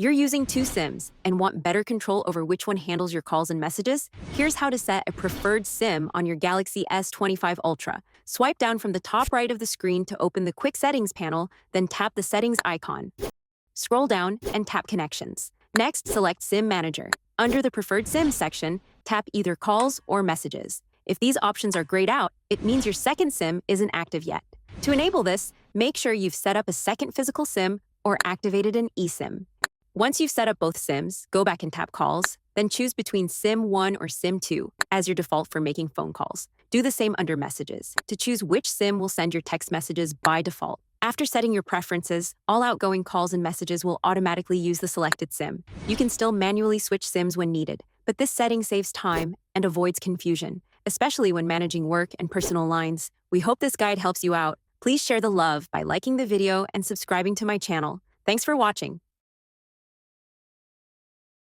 You're using two SIMs and want better control over which one handles your calls and messages? Here's how to set a preferred SIM on your Galaxy S25 Ultra. Swipe down from the top right of the screen to open the Quick Settings panel, then tap the Settings icon. Scroll down and tap Connections. Next, select SIM Manager. Under the Preferred SIM section, tap either Calls or Messages. If these options are grayed out, it means your second SIM isn't active yet. To enable this, make sure you've set up a second physical SIM or activated an eSIM. Once you've set up both SIMs, go back and tap Calls, then choose between SIM 1 or SIM 2 as your default for making phone calls. Do the same under Messages to choose which SIM will send your text messages by default. After setting your preferences, all outgoing calls and messages will automatically use the selected SIM. You can still manually switch SIMs when needed, but this setting saves time and avoids confusion, especially when managing work and personal lines. We hope this guide helps you out. Please share the love by liking the video and subscribing to my channel. Thanks for watching.